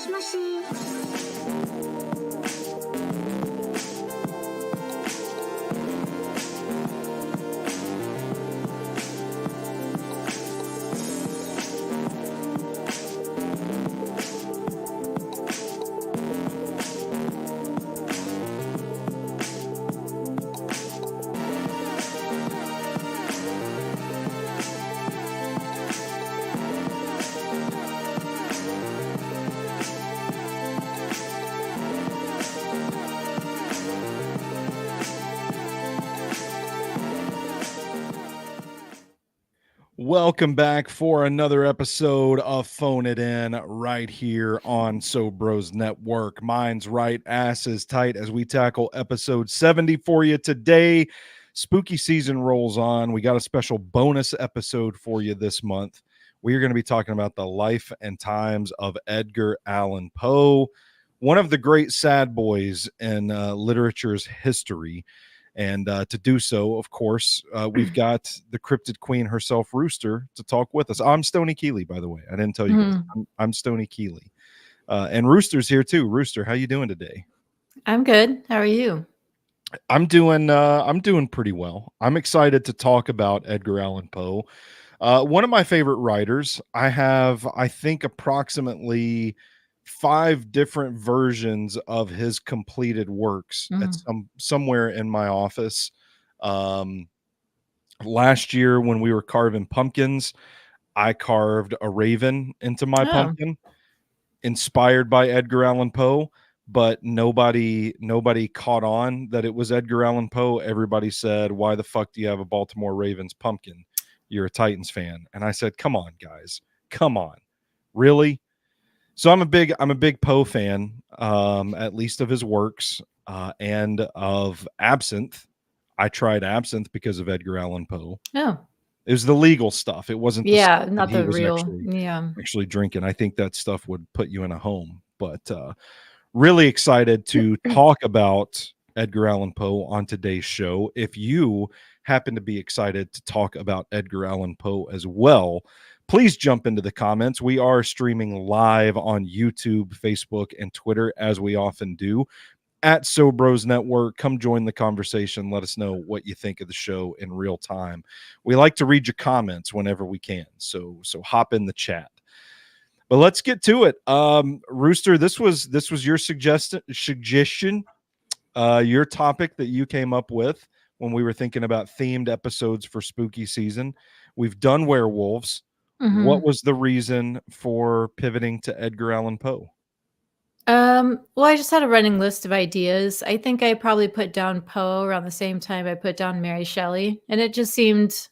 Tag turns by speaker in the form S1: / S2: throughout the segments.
S1: しもし。
S2: Welcome back for another episode of Phone It In right here on So Bros Network. Mine's right, ass is tight as we tackle episode 70 for you today. Spooky season rolls on. We got a special bonus episode for you this month. We are going to be talking about the life and times of Edgar Allan Poe, one of the great sad boys in literature's history. And to do so, of course, we've got the cryptid queen herself, Rooster, to talk with us. I'm Stoney Keeley, by the way. I didn't tell you guys. I'm Stoney Keeley. And Rooster's here too. Rooster, how you doing today?
S3: I'm good. How are you?
S2: I'm doing pretty well. I'm excited to talk about Edgar Allan Poe. One of my favorite writers. I have, I think, approximately 5 different versions of his completed works at somewhere in my office. Last year when we were carving pumpkins, I carved a raven into my pumpkin, inspired by Edgar Allan Poe, but nobody caught on that it was Edgar Allan Poe. Everybody said, "Why the fuck do you have a Baltimore Ravens pumpkin? You're a Titans fan." And I said, "Come on, guys. Come on. Really?" So I'm a big Poe fan, at least of his works, and of Absinthe. I tried Absinthe because of Edgar Allan Poe.
S3: Oh,
S2: it was the legal stuff. It wasn't the stuff
S3: not
S2: that he
S3: the
S2: was
S3: real.
S2: actually drinking. I think that stuff would put you in a home. But really excited to talk about Edgar Allan Poe on today's show. If you happen to be excited to talk about Edgar Allan Poe as well, please jump into the comments. We are streaming live on YouTube, Facebook, and Twitter, as we often do, at So Bros Network. Come join the conversation. Let us know what you think of the show in real time. We like to read your comments whenever we can, so hop in the chat. But let's get to it. Rooster, this was your suggestion, your topic that you came up with when we were thinking about themed episodes for spooky season. We've done werewolves. What was the reason for pivoting to Edgar Allan Poe?
S3: Well, I just had a running list of ideas. I think I probably put down Poe around the same time I put down Mary Shelley, and it just seemed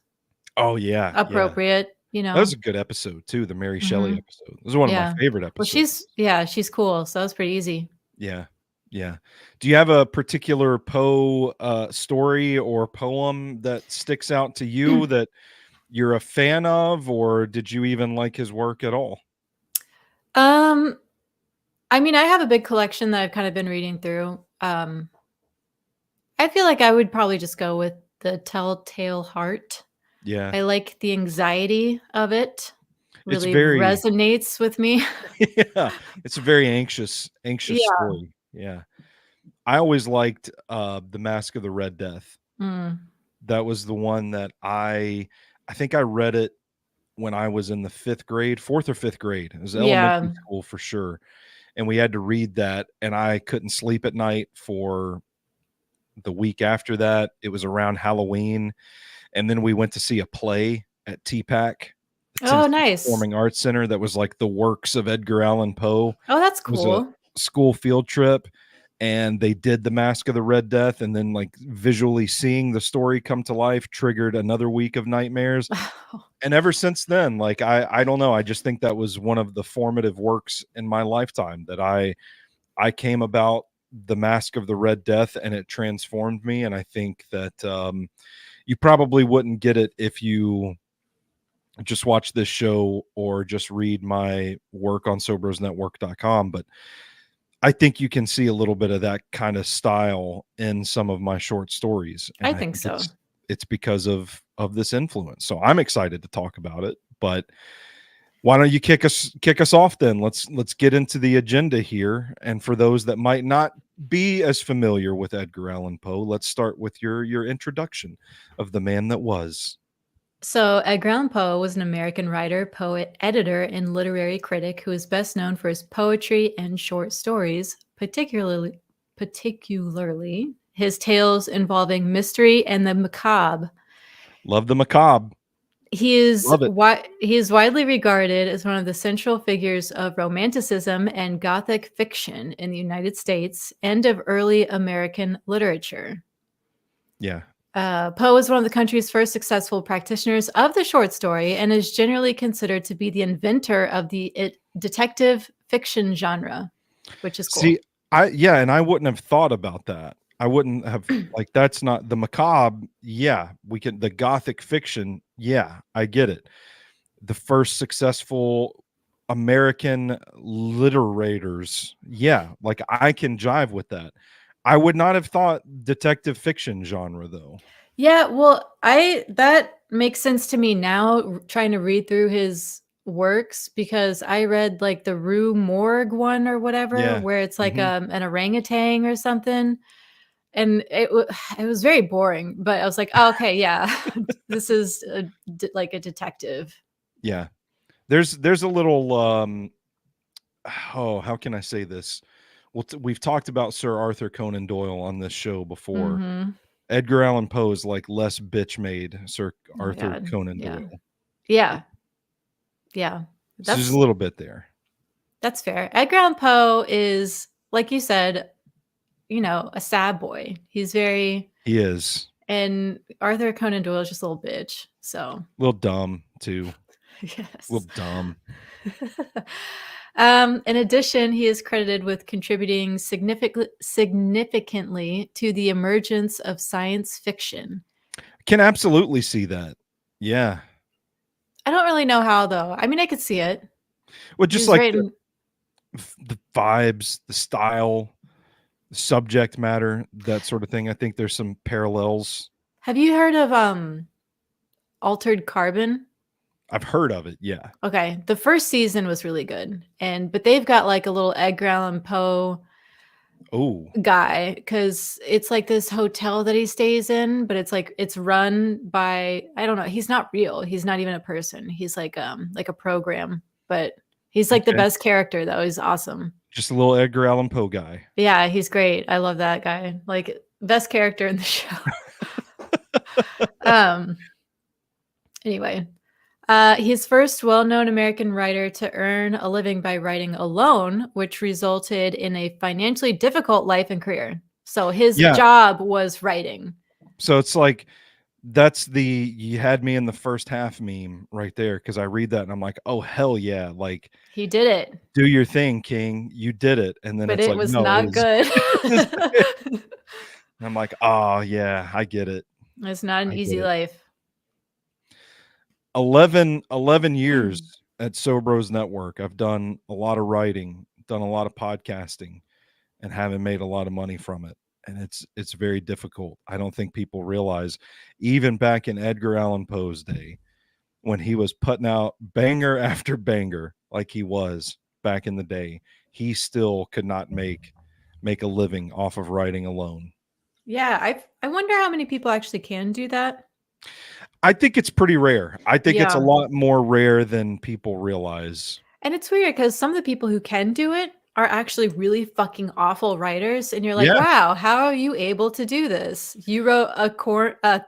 S3: appropriate. You know,
S2: that was a good episode too. The Mary Shelley episode. This is one of my favorite episodes.
S3: Well, she's cool, so that was pretty easy.
S2: Yeah. Do you have a particular Poe story or poem that sticks out to you that you're a fan of, or did you even like his work at all?
S3: I mean, I have a big collection that I've kind of been reading through. I feel like I would probably just go with The Telltale Heart.
S2: Yeah.
S3: I like the anxiety of it. Really resonates with me.
S2: Yeah. It's a very anxious story. Yeah. I always liked The Mask of the Red Death. That was the one that I think I read it when I was in the 4th or 5th grade. It was elementary school for sure. And we had to read that, and I couldn't sleep at night for the week after that. It was around Halloween. And then we went to see a play at TPAC.
S3: Oh, nice.
S2: Performing Arts Center that was like the works of Edgar Allan Poe.
S3: Oh, that's cool.
S2: It was a school field trip, and they did The Mask of the Red Death, and then like visually seeing the story come to life triggered another week of nightmares. And ever since then, like I don't know, I just think that was one of the formative works in my lifetime, that I came about The Mask of the Red Death, and it transformed me. And I think that you probably wouldn't get it if you just watch this show or just read my work on SoBrosNetwork.com, but I think you can see a little bit of that kind of style in some of my short stories. And
S3: I think so.
S2: It's because of this influence. So I'm excited to talk about it, but Why don't you kick us off then? Let's get into the agenda here. And for those that might not be as familiar with Edgar Allan Poe, let's start with your introduction of the man that was.
S3: So, Edgar Allan Poe was an American writer, poet, editor, and literary critic who is best known for his poetry and short stories, particularly his tales involving mystery and the macabre.
S2: Love the macabre.
S3: He is
S2: Love it.
S3: he is widely regarded as one of the central figures of Romanticism and Gothic fiction in the United States and of early American literature.
S2: Yeah.
S3: Poe is one of the country's first successful practitioners of the short story and is generally considered to be the inventor of the detective fiction genre, which is cool.
S2: See, and I wouldn't have thought about that. I wouldn't have like that's not the macabre. Yeah, the Gothic fiction. Yeah, I get it. The first successful American literators. Yeah, like I can jive with that. I would not have thought detective fiction genre though.
S3: Yeah, well, that makes sense to me now trying to read through his works because I read like the Rue Morgue one or whatever, where it's like an orangutan or something. And it was very boring, but I was like, oh, okay, yeah, this is like a detective.
S2: Yeah. There's a little how can I say this? Well, we've talked about Sir Arthur Conan Doyle on this show before. Edgar Allan Poe is like less bitch made Sir Arthur Conan Doyle.
S3: Yeah.
S2: So there's a little bit there.
S3: That's fair. Edgar Allan Poe is, like you said, a sad boy. He
S2: is.
S3: And Arthur Conan Doyle is just a little bitch. So
S2: a little dumb too.
S3: Yes.
S2: A little dumb.
S3: In addition, he is credited with contributing significantly to the emergence of science fiction.
S2: Can absolutely see that. Yeah.
S3: I don't really know how though. I mean, I could see it.
S2: Well, just like the vibes, the style, the subject matter, that sort of thing. I think there's some parallels.
S3: Have you heard of Altered Carbon?
S2: I've heard of it, yeah.
S3: Okay. The first season was really good. But they've got like a little Edgar Allan Poe guy, because it's like this hotel that he stays in, but it's run by, I don't know, he's not real. He's not even a person. He's like a program, but he's like the best character though. He's awesome.
S2: Just a little Edgar Allan Poe guy.
S3: Yeah, he's great. I love that guy. Like best character in the show. Anyway, he's first well-known American writer to earn a living by writing alone, which resulted in a financially difficult life and career. So his job was writing.
S2: So it's like, that's the "you had me in the first half" meme right there, because I read that and I'm like, oh hell yeah, like
S3: he did it.
S2: Do your thing, King. You did it. And then
S3: but
S2: it's
S3: it
S2: like,
S3: was
S2: no,
S3: not good.
S2: And I'm like, oh yeah, I get it.
S3: It's not an easy life.
S2: 11 years at So Bros Network. I've done a lot of writing, done a lot of podcasting, and haven't made a lot of money from it. And it's very difficult. I don't think people realize, even back in Edgar Allan Poe's day, when he was putting out banger after banger like he was back in the day, he still could not make a living off of writing alone.
S3: Yeah, I wonder how many people actually can do that.
S2: I think it's pretty rare. I think it's a lot more rare than people realize.
S3: And it's weird because some of the people who can do it are actually really fucking awful writers. And you're like, wow, how are you able to do this? You wrote a Court of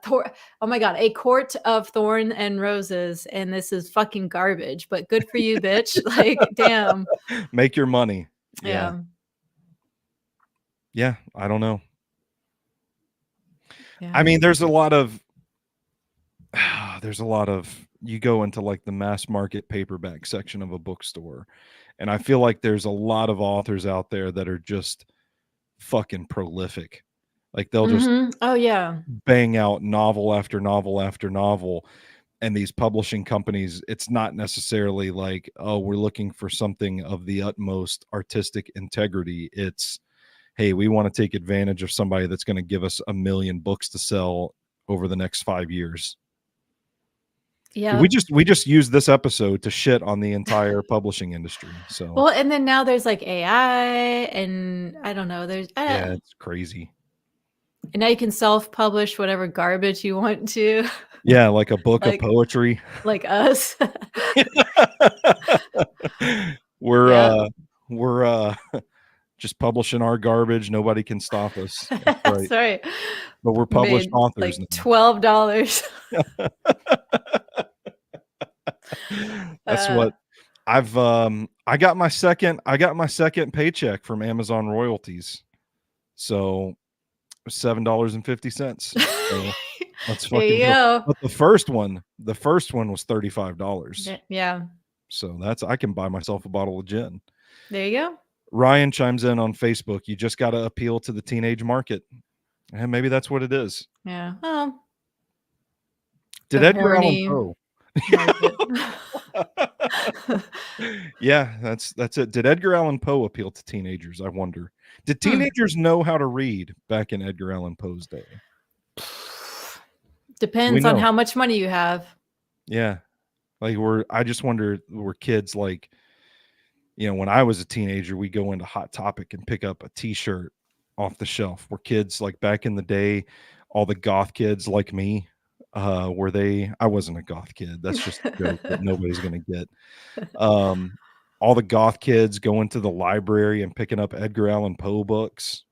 S3: Thorn and Roses, and this is fucking garbage, but good for you, bitch. Like, damn.
S2: Make your money.
S3: Yeah.
S2: Yeah, I don't know. Yeah. I mean, there's a lot of you go into like the mass market paperback section of a bookstore, and I feel like there's a lot of authors out there that are just fucking prolific. Like they'll just bang out novel after novel after novel. And these publishing companies, it's not necessarily like, oh, we're looking for something of the utmost artistic integrity. It's, hey, we want to take advantage of somebody that's going to give us 1 million books to sell over the next 5 years.
S3: Yeah.
S2: We just use this episode to shit on the entire publishing industry. So
S3: well, and then now there's like AI, and I don't know. There's
S2: yeah, it's crazy.
S3: And now you can self-publish whatever garbage you want to.
S2: Yeah, like a book of poetry.
S3: Like us.
S2: We're just publishing our garbage. Nobody can stop us. That's right.
S3: That's right.
S2: But we're published authors
S3: like
S2: now.
S3: $12.
S2: That's what I got my second paycheck from Amazon royalties. So $7.50. So let's fucking go. But the first one was $35.
S3: Yeah.
S2: So I can buy myself a bottle of gin.
S3: There you go.
S2: Ryan chimes in on Facebook. You just got to appeal to the teenage market. And maybe that's what it is.
S3: Yeah. Well,
S2: did Edgar Allan Poe? Yeah, that's it. Did Edgar Allan Poe appeal to teenagers? I wonder. Did teenagers know how to read back in Edgar Allan Poe's day?
S3: Depends on how much money you have.
S2: Yeah. Like I just wonder, were kids like, when I was a teenager, we go into Hot Topic and pick up a t-shirt off the shelf. Were kids like back in the day, all the goth kids like me, I wasn't a goth kid. That's just a joke that nobody's going to get. All the goth kids going to the library and picking up Edgar Allan Poe books.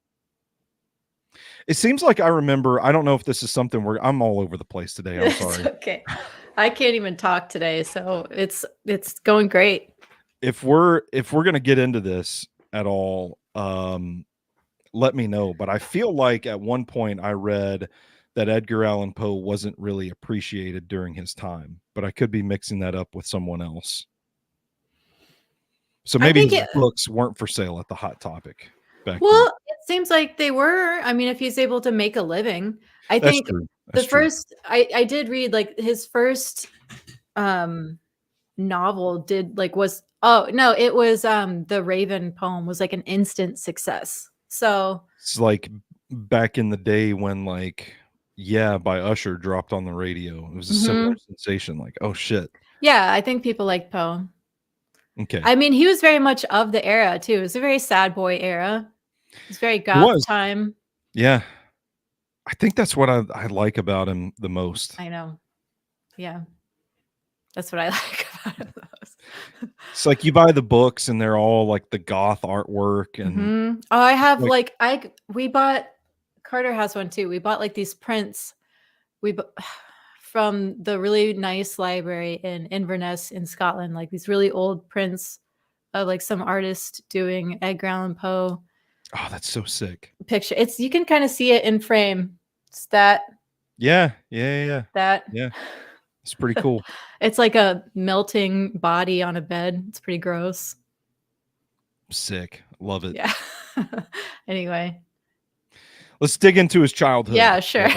S2: It seems like I remember, I don't know if this is something where I'm all over the place today. I'm sorry.
S3: Okay. I can't even talk today. So it's going great.
S2: If we're going to get into this at all, let me know. But I feel like at one point I read that Edgar Allan Poe wasn't really appreciated during his time, but I could be mixing that up with someone else. So maybe his books weren't for sale at the Hot Topic back then.
S3: It seems like they were. I mean, if he's able to make a living, I think the first I did read like his first novel it was the Raven poem was like an instant success. So
S2: it's like back in the day when like by Usher dropped on the radio. It was a similar sensation, like, oh shit.
S3: Yeah, I think people like Poe.
S2: Okay.
S3: I mean, he was very much of the era too. It was a very sad boy era. It's very goth time.
S2: Yeah. I think that's what I like about him the most.
S3: I know. Yeah. That's what I like about him the most.
S2: It's like you buy the books and they're all like the goth artwork and
S3: oh, I have we bought, Carter has one too. We bought like these prints from the really nice library in Inverness in Scotland, like these really old prints of like some artist doing Edgar Allan Poe.
S2: Oh, that's so sick.
S3: Picture. You can kind of see it in frame. It's that.
S2: Yeah.
S3: That.
S2: Yeah. It's pretty cool.
S3: It's like a melting body on a bed. It's pretty gross.
S2: Sick. Love it.
S3: Yeah. Anyway.
S2: Let's dig into his childhood.
S3: Yeah, sure.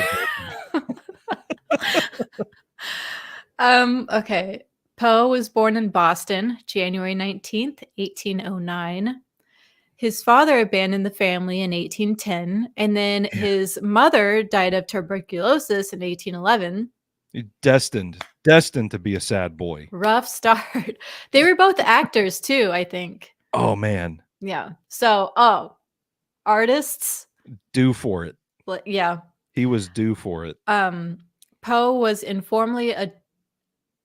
S3: Okay. Poe was born in Boston, January 19th, 1809. His father abandoned the family in 1810, and then his mother died of tuberculosis in 1811.
S2: Destined to be a sad boy.
S3: Rough start. They were both actors too, I think.
S2: Oh man.
S3: Yeah. So, artists.
S2: Due for it.
S3: Yeah.
S2: He was due for it.
S3: Poe was informally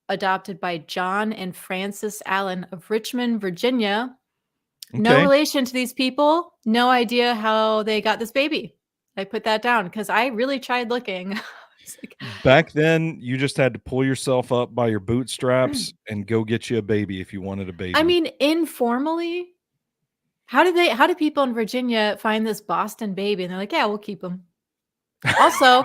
S3: adopted by John and Frances Allen of Richmond, Virginia. Okay. No relation to these people. No idea how they got this baby. I put that down because I really tried looking.
S2: Back then, you just had to pull yourself up by your bootstraps and go get you a baby if you wanted a baby.
S3: I mean, informally, how did people in Virginia find this Boston baby? And they're like, yeah, we'll keep him. Also,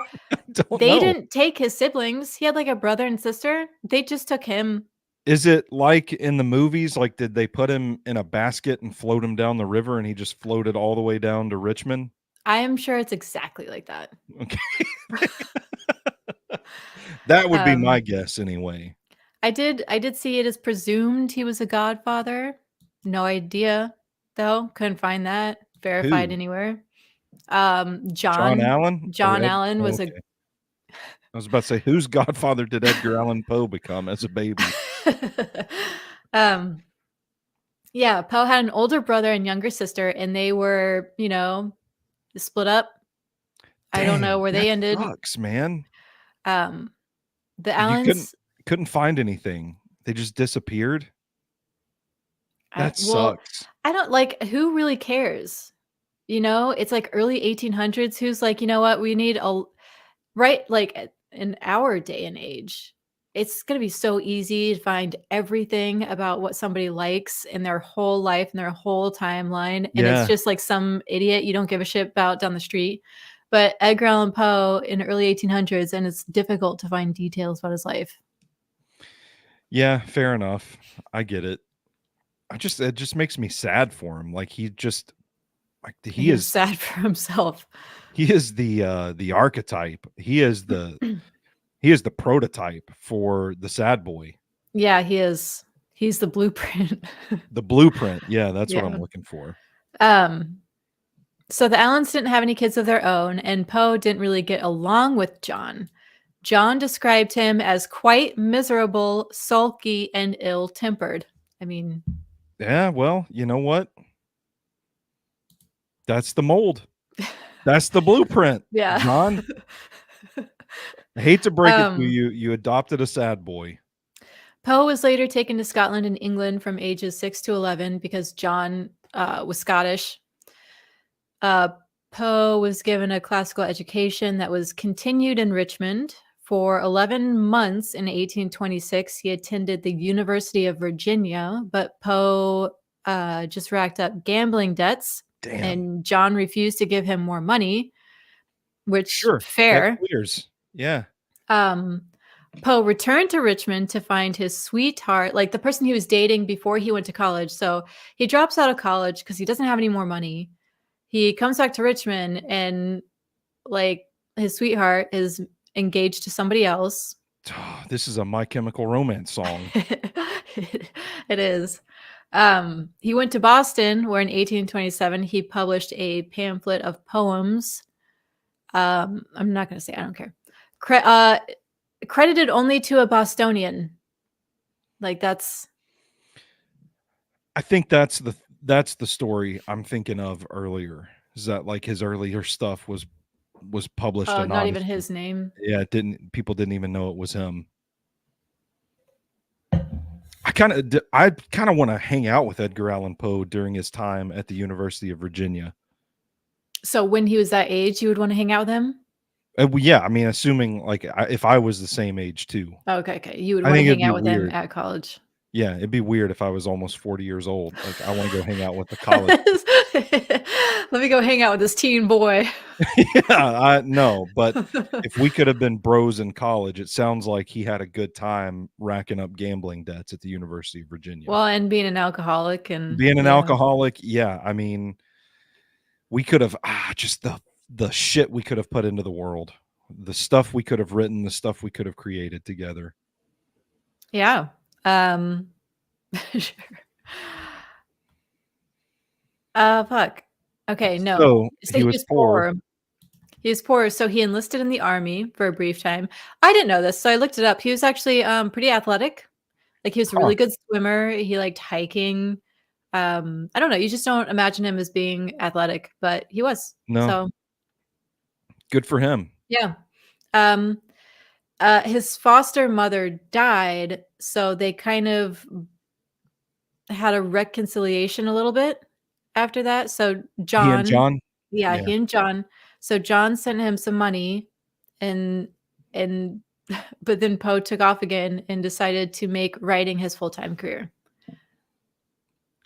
S3: they didn't take his siblings. He had like a brother and sister. They just took him.
S2: Is it like in the movies? Like, did they put him in a basket and float him down the river and he just floated all the way down to Richmond?
S3: I am sure it's exactly like that.
S2: Okay. That would be my guess anyway.
S3: I did see it as presumed he was a godfather. No idea, though. Couldn't find that verified anywhere. John Allen? John Allen was
S2: I was about to say, whose godfather did Edgar Allan Poe become as a baby?
S3: Yeah, Poe had an older brother and younger sister, and they were, split up. I don't know
S2: Dang,
S3: where
S2: that
S3: they ended.
S2: sucks, man.
S3: The
S2: You
S3: Allens,
S2: couldn't find anything. They just disappeared? That
S3: well,
S2: sucks.
S3: I don't like, who really cares? It's like early 1800s. Who's like, you know what? We need right, like in our day and age, it's going to be so easy to find everything about what somebody likes in their whole life and their whole timeline. And it's
S2: Yeah.
S3: just like some idiot you don't give a shit about down the street. But Edgar Allan Poe in the early 1800s, and it's difficult to find details about his life.
S2: Yeah, fair enough. I get it. It just makes me sad for him. Like he
S3: He was
S2: is
S3: sad for himself.
S2: the archetype. He is the prototype for the sad boy.
S3: Yeah, he is. He's the blueprint.
S2: The blueprint. Yeah, that's what I'm
S3: Yeah.
S2: looking for.
S3: So the Allens didn't have any kids of their own, and Poe didn't really get along with John. John described him as quite miserable, sulky, and ill-tempered. I mean,
S2: Yeah, well, you know what? That's the mold. That's the blueprint,
S3: yeah.
S2: John. I hate to break it to you, you adopted a sad boy.
S3: Poe was later taken to Scotland and England from ages 6 to 11 because John was Scottish. Poe was given a classical education that was continued in Richmond. For 11 months in 1826, he attended the University of Virginia, but Poe just racked up gambling debts.
S2: Damn.
S3: And John refused to give him more money, which
S2: Sure,
S3: fair.
S2: that clears. Yeah.
S3: Poe returned to Richmond to find his sweetheart, like the person he was dating before he went to college. So he drops out of college because he doesn't have any more money. He comes back to Richmond and like his sweetheart is engaged to somebody else.
S2: This is a My Chemical Romance song.
S3: It is. He went to Boston, where in 1827 he published a pamphlet of poems. I'm not going to say, I don't care. Credited only to a Bostonian. Like that's.
S2: I think that's the story I'm thinking of earlier. Is that like his earlier stuff was published anonymously.
S3: Not even his name.
S2: Yeah, people didn't even know it was him. I kind of want to hang out with Edgar Allan Poe during his time at the University of Virginia.
S3: So when he was that age, you would want to hang out with him?
S2: Yeah, I mean, assuming like if I was the same age too.
S3: Okay. You would want to hang out with him at college.
S2: Yeah, it'd be weird if I was almost 40 years old. Like, I want to go hang out with the college.
S3: Let me go hang out with this teen boy.
S2: Yeah, no, but if we could have been bros in college, it sounds like he had a good time racking up gambling debts at the University of Virginia.
S3: Well, and being an alcoholic
S2: yeah. I mean, we could have just the shit we could have put into the world, the stuff we could have written, the stuff we could have created together.
S3: Yeah. Sure. Fuck. Okay, no.
S2: So he was poor.
S3: He was poor, so he enlisted in the army for a brief time. I didn't know this, so I looked it up. He was actually pretty athletic. Like he was a really good swimmer. He liked hiking. I don't know. You just don't imagine him as being athletic, but he was.
S2: No.
S3: So
S2: good for him.
S3: Yeah. His foster mother died, so they kind of had a reconciliation a little bit after that. So John,
S2: he and John.
S3: So John sent him some money, and but then Poe took off again and decided to make writing his full-time career.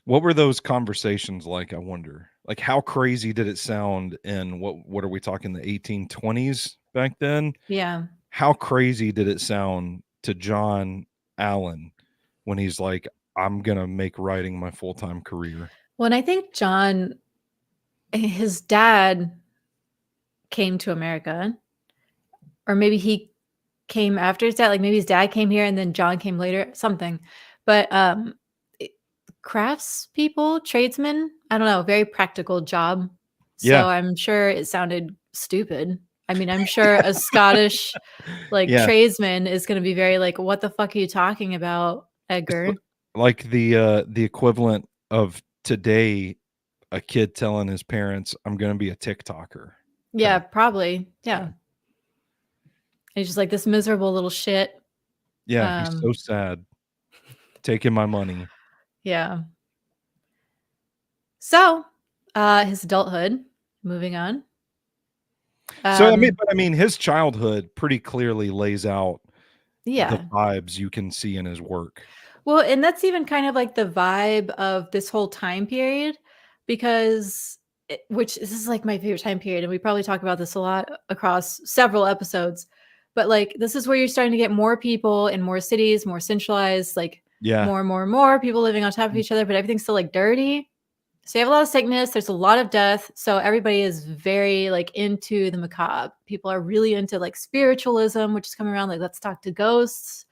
S2: What were those conversations like? I wonder. Like, how crazy did it sound in what are we talking, the 1820s back then?
S3: Yeah.
S2: How crazy did it sound to John Allen when he's like, I'm going to make writing my full-time career?
S3: Well, and I think John, his dad came to America, or maybe he came after his dad. Like maybe his dad came here and then John came later, something. But crafts people, tradesmen, I don't know, very practical job. So yeah. I'm sure it sounded stupid. I mean, I'm sure a Scottish tradesman is going to be very like, what the fuck are you talking about, Edgar?
S2: It's like the equivalent of today, a kid telling his parents, I'm going to be a TikToker.
S3: Yeah, probably. Yeah. He's just like, this miserable little shit.
S2: Yeah, he's so sad. Taking my money.
S3: Yeah. So, his adulthood, moving on.
S2: So I mean, his childhood pretty clearly lays out the
S3: Yeah.
S2: vibes you can see in his work.
S3: Well, and that's even kind of like the vibe of this whole time period, because which this is like my favorite time period, and we probably talk about this a lot across several episodes. But like, this is where you're starting to get more people in more cities, more centralized, like more and more people living on top of each other, but everything's still like dirty. So you have a lot of sickness. There's a lot of death. So everybody is very like into the macabre. People are really into like spiritualism, which is coming around. Like, let's talk to ghosts.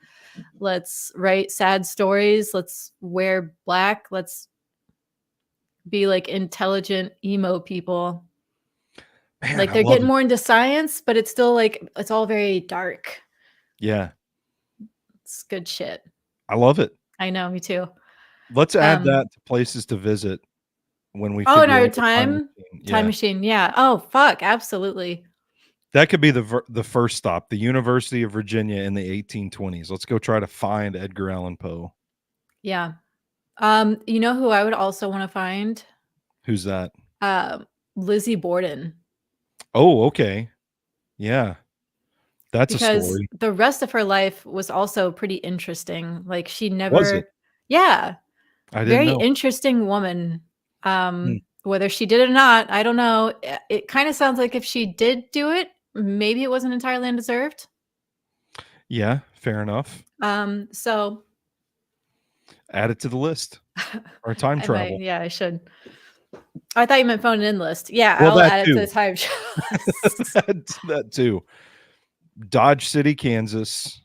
S3: Let's write sad stories. Let's wear black. Let's be like intelligent emo people. Man, like, they're getting more into science, but it's still like, it's all very dark.
S2: Yeah.
S3: It's good shit.
S2: I love it.
S3: I know, me too.
S2: Let's add that to places to visit when we
S3: in our time machine. Yeah. Oh, fuck. Absolutely.
S2: That could be the first stop, the University of Virginia in the 1820s. Let's go try to find Edgar Allan Poe.
S3: Yeah. You know who I would also want to find?
S2: Who's that?
S3: Lizzie Borden.
S2: Oh, okay. Yeah. That's
S3: because
S2: a story.
S3: The rest of her life was also pretty interesting. Like, she never. Was it? Yeah.
S2: I didn't
S3: Very
S2: know.
S3: Interesting woman. Whether she did it or not, I don't know. It kind of sounds like if she did do it, maybe it wasn't entirely undeserved.
S2: Yeah, fair enough.
S3: So
S2: add it to the list. Or time travel.
S3: Yeah, I should. I thought you meant phone in list. Yeah, well, I'll add it to the time
S2: that too. Dodge City, Kansas.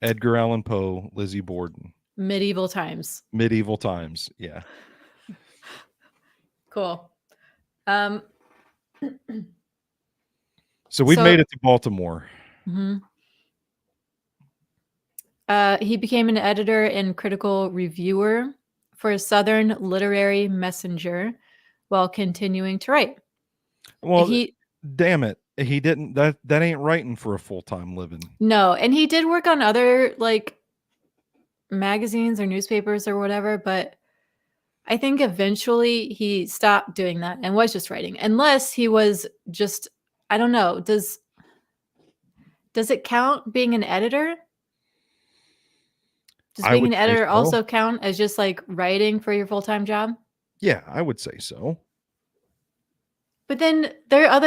S2: Edgar Allan Poe, Lizzie Borden.
S3: Medieval times.
S2: Medieval times, yeah.
S3: Cool.
S2: So we've made it to Baltimore.
S3: Mm-hmm. He became an editor and critical reviewer for Southern Literary Messenger while continuing to write.
S2: Well, damn it. He didn't, that ain't writing for a full-time living.
S3: No, and he did work on other like magazines or newspapers or whatever, but I think eventually he stopped doing that and was just writing. Unless he was just, I don't know, does it count being an editor? Does being an editor also count as just like writing for your full-time job?
S2: Yeah, I would say so.
S3: But then there are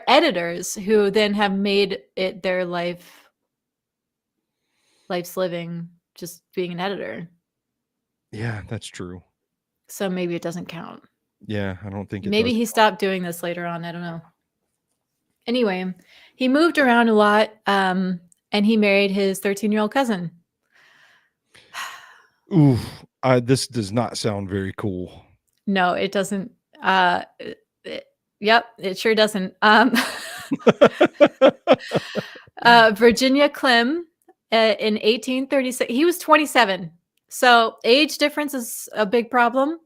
S3: editors who then have made it their life's living just being an editor.
S2: Yeah, that's true.
S3: So maybe it doesn't count.
S2: Yeah, I don't think it
S3: maybe
S2: does.
S3: He stopped doing this later on. I don't know. Anyway, he moved around a lot, and he married his 13-year-old cousin.
S2: Ooh, this does not sound very cool.
S3: No, it doesn't. Yep, it sure doesn't. Virginia Clem in 1836. He was 27. So age difference is a big problem.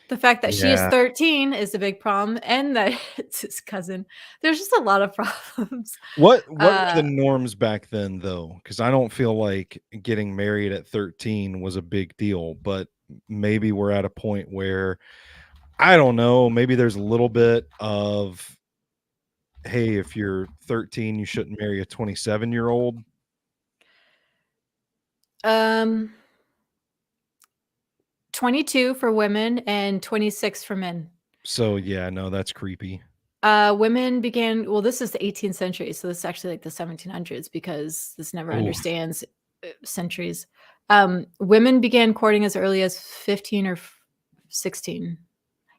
S3: The fact that she is 13 is a big problem, and that it's his cousin. There's just a lot of problems.
S2: What were the norms back then, though? Because I don't feel like getting married at 13 was a big deal, but maybe we're at a point where, I don't know, maybe there's a little bit of, hey, if you're 13, you shouldn't marry a 27-year-old.
S3: 22 for women and 26 for men.
S2: So yeah, no, that's creepy.
S3: Women began, well, this is the 18th century, so this is actually like the 1700s, because this never understands centuries. Women began courting as early as 15 or 16.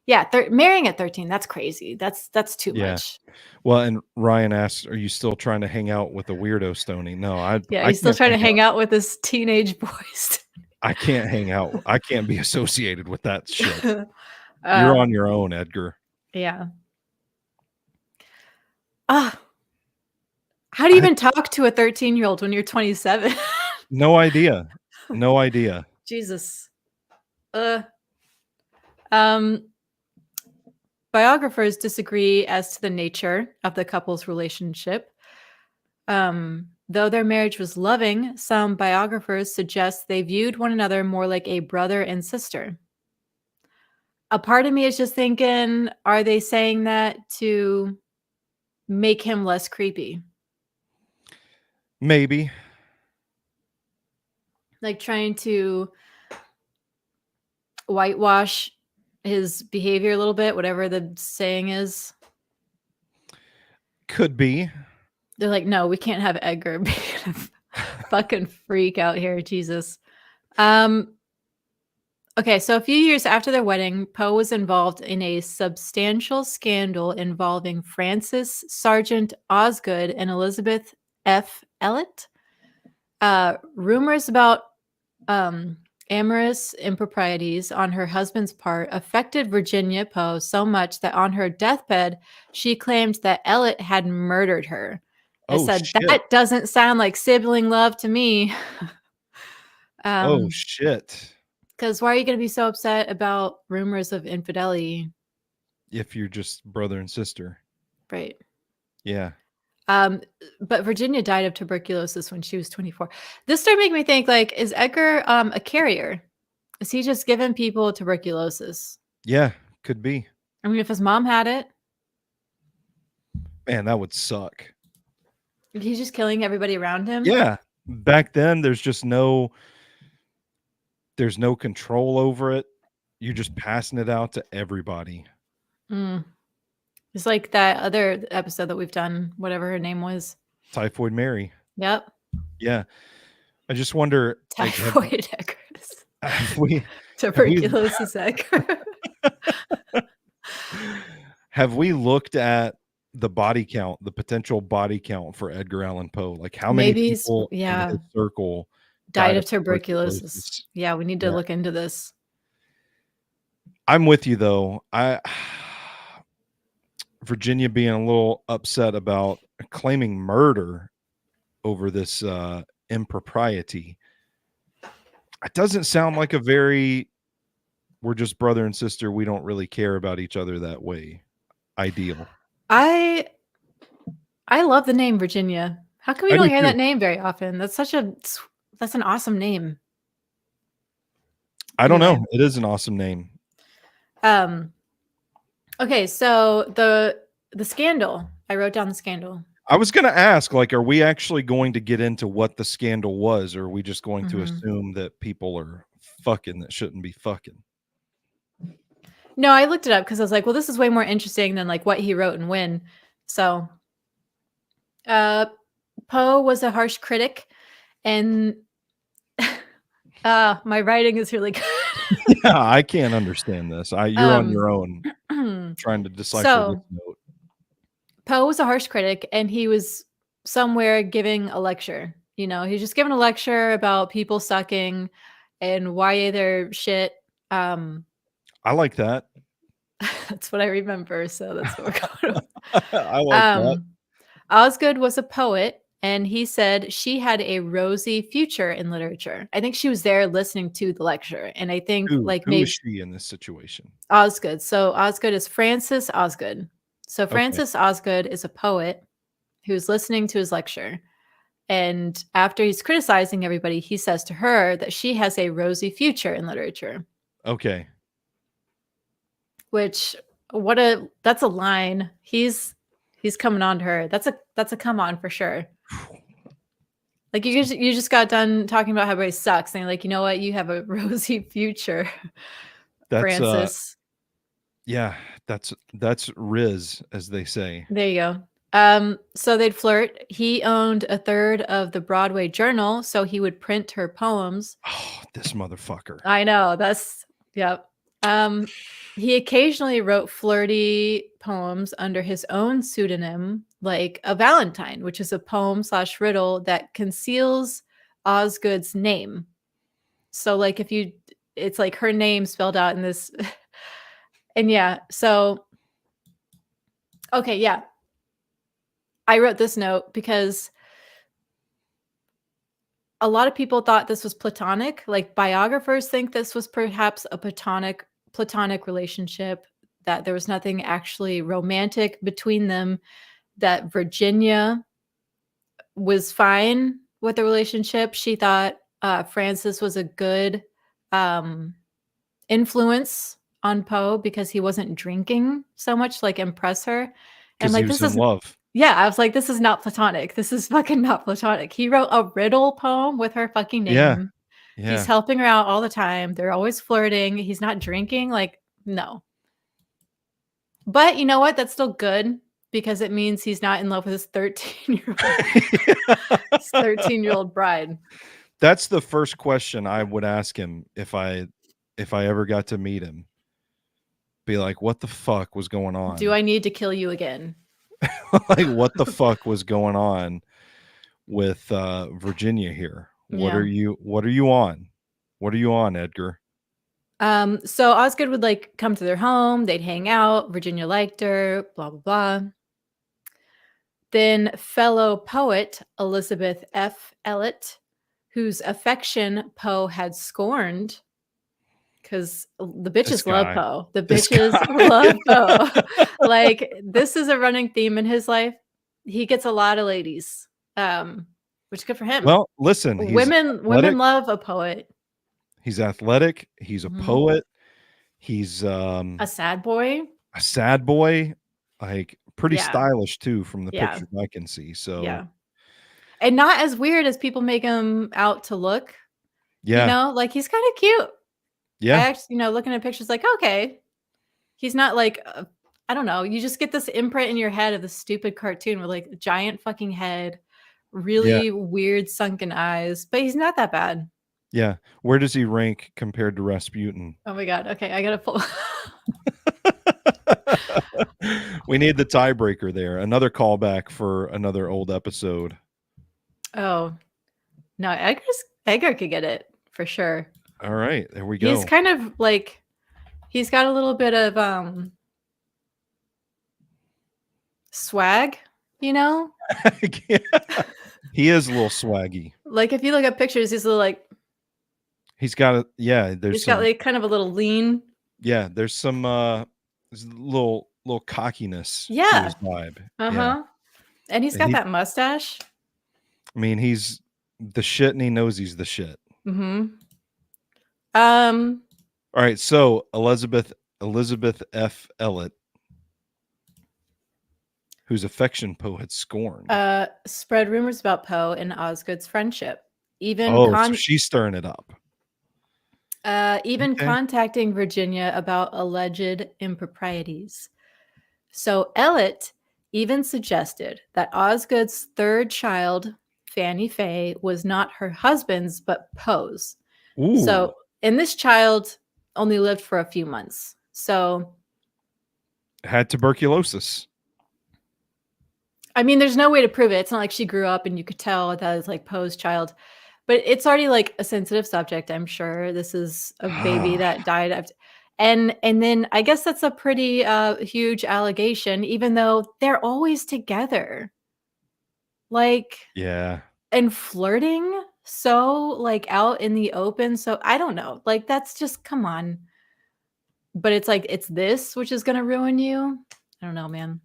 S3: Yeah, marrying at 13, that's crazy. That's too much.
S2: Well, and Ryan asks, are you still trying to hang out with a weirdo, Stoney? No,
S3: he's still trying to hang out with this teenage boys.
S2: I can't hang out. I can't be associated with that shit. You're on your own, Edgar.
S3: Yeah. How do you even talk to a 13-year-old when you're 27?
S2: No idea. No idea.
S3: Jesus. Um, Biographers disagree as to the nature of the couple's relationship. Though their marriage was loving, some biographers suggest they viewed one another more like a brother and sister. A part of me is just thinking, are they saying that to make him less creepy?
S2: Maybe.
S3: Like trying to whitewash his behavior a little bit, whatever the saying is.
S2: Could be.
S3: They're like, no, we can't have Edgar being a fucking freak out here. Jesus. Okay, so a few years after their wedding, Poe was involved in a substantial scandal involving Frances Sargent Osgood and Elizabeth F. Elliott. Rumors about amorous improprieties on her husband's part affected Virginia Poe so much that on her deathbed, she claimed that Elliott had murdered her. I said,
S2: shit.
S3: that doesn't sound like sibling love to me.
S2: Oh, shit.
S3: Because why are you going to be so upset about rumors of infidelity?
S2: If you're just brother and sister.
S3: Right.
S2: Yeah.
S3: But Virginia died of tuberculosis when she was 24. This started making me think, like, is Edgar a carrier? Is he just giving people tuberculosis?
S2: Yeah, could be.
S3: I mean, if his mom had it.
S2: Man, that would suck.
S3: He's just killing everybody around him?
S2: Yeah. Back then, there's no control over it. You're just passing it out to everybody.
S3: It's like that other episode that we've done, whatever her name was.
S2: Typhoid Mary.
S3: Yep.
S2: Yeah. I just wonder.
S3: Typhoid Edgar. Tuberculosis Edgar.
S2: Have we looked at the body count, the potential body count for Edgar Allan Poe? Like how many people in his circle
S3: died of tuberculosis? Yeah, we need to look into this.
S2: I'm with you though. Virginia being a little upset about claiming murder over this impropriety. It doesn't sound like we're just brother and sister. We don't really care about each other that way. Ideal.
S3: I love the name Virginia. How come we don't hear that name very often? That's an awesome name.
S2: I don't know. It is an awesome name.
S3: Okay, so the scandal. I wrote down the scandal.
S2: I was going to ask, like, are we actually going to get into what the scandal was, or are we just going to assume that people are fucking that shouldn't be fucking?
S3: No, I looked it up because I was like, well, this is way more interesting than like what he wrote and when. So Poe was a harsh critic, and my writing is really good.
S2: Yeah, I can't understand this. You're on your own trying to decipher this note.
S3: Poe was a harsh critic, and he was somewhere giving a lecture. You know, he's just giving a lecture about people sucking and why they're shit.
S2: I like that.
S3: That's what I remember. So that's what we're going
S2: with. I like that.
S3: Osgood was a poet, and he said she had a rosy future in literature. I think she was there listening to the lecture. And I think
S2: who is she in this situation?
S3: Osgood. So Osgood is Frances Osgood. So Frances Osgood is a poet who's listening to his lecture. And after he's criticizing everybody, he says to her that she has a rosy future in literature.
S2: Okay.
S3: Which that's a line. He's coming on to her. That's a come on for sure. Like you just got done talking about how everybody sucks, and you're like, you know what? You have a rosy future, Frances.
S2: Yeah, that's Riz, as they say.
S3: There you go. So they'd flirt. He owned a third of the Broadway Journal, so he would print her poems.
S2: Oh, this motherfucker.
S3: I know. Yep. He occasionally wrote flirty poems under his own pseudonym, like A Valentine, which is a poem/riddle that conceals Osgood's name. So like it's like her name spelled out in this. And yeah, so okay, yeah. I wrote this note because a lot of people thought this was platonic. Like biographers think this was perhaps a platonic relationship, that there was nothing actually romantic between them, that Virginia was fine with the relationship. She thought Francis was a good influence on Poe because he wasn't drinking so much to like impress her. And
S2: Because he
S3: like,
S2: was
S3: this
S2: in
S3: is,
S2: love.
S3: yeah, I was like, this is not platonic. This is fucking not platonic. He wrote a riddle poem with her fucking
S2: Yeah.
S3: name. He's
S2: Yeah.
S3: helping her out all the time. They're always flirting. He's not drinking. Like, no. But you know what? That's still good because it means he's not in love with his 13-year-old bride.
S2: That's the first question I would ask him if I ever got to meet him. Be like, what the fuck was going on?
S3: Do I need to kill you again?
S2: Like, what the fuck was going on with Virginia here? What
S3: Yeah.
S2: are you on? What are you on, Edgar?
S3: So Osgood would like come to their home, they'd hang out, Virginia liked her, blah blah blah. Then fellow poet Elizabeth F. Elliot, whose affection Poe had scorned, because the bitches love Poe. The bitches love Poe. Like, this is a running theme in his life. He gets a lot of ladies, which is good for him.
S2: Well, listen,
S3: women love a poet.
S2: He's athletic. He's a poet. He's
S3: a sad boy.
S2: A sad boy, like pretty stylish too, from the pictures I can see. So
S3: yeah, and not as weird as people make him out to look.
S2: Yeah,
S3: you know, like he's kind of cute.
S2: Yeah,
S3: I actually, looking at pictures, like, okay, he's not like I don't know. You just get this imprint in your head of the stupid cartoon with like giant fucking head, really weird sunken eyes, but he's not that bad.
S2: Yeah. Where does he rank compared to Rasputin?
S3: Oh my god. Okay, I gotta pull.
S2: We need the tiebreaker there. Another callback for another old episode.
S3: Oh no, Edgar could get it for sure.
S2: All right, there we go.
S3: He's kind of like, he's got a little bit of swag, you know?
S2: He is a little swaggy.
S3: Like if you look at pictures, he's a little like,
S2: he's got a
S3: he's got like kind of a little lean.
S2: Yeah, there's some there's a little cockiness to his vibe.
S3: And he's got that mustache.
S2: I mean, he's the shit and he knows he's the shit.
S3: All
S2: right, so Elizabeth F. Elliot, whose affection Poe had scorned,
S3: spread rumors about Poe and Osgood's friendship. Even
S2: so she's stirring it up.
S3: Contacting Virginia about alleged improprieties. So Elliot even suggested that Osgood's third child, Fanny Faye, was not her husband's but Poe's. So, and this child only lived for a few months. So
S2: had tuberculosis.
S3: I mean, there's no way to prove it. It's not like she grew up and you could tell that it's like Poe's child. But it's already like a sensitive subject, I'm sure. This is a baby that died. And then I guess that's a pretty huge allegation, even though they're always together. Like, and flirting so like out in the open. So I don't know. Like, that's just, come on. But it's like, it's this which is going to ruin you. I don't know, man.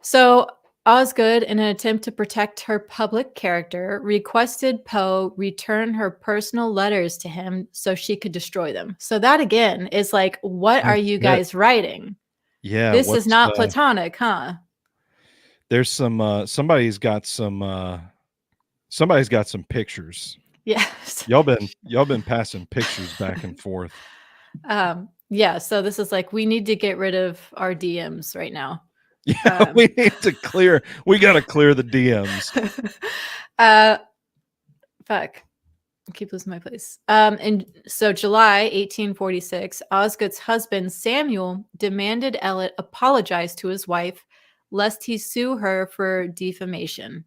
S3: So Osgood, in an attempt to protect her public character, requested Poe return her personal letters to him so she could destroy them. So that again is like, what are you guys writing?
S2: Yeah.
S3: This is not platonic, huh?
S2: There's some somebody's got some pictures.
S3: Yes.
S2: Y'all been passing pictures back and forth.
S3: Yeah, so this is like, we need to get rid of our DMs right now.
S2: Yeah, we need to clear. We got to clear the DMs.
S3: Fuck. I keep losing my place. And so July 1846, Osgood's husband, Samuel, demanded Elliot apologize to his wife lest he sue her for defamation,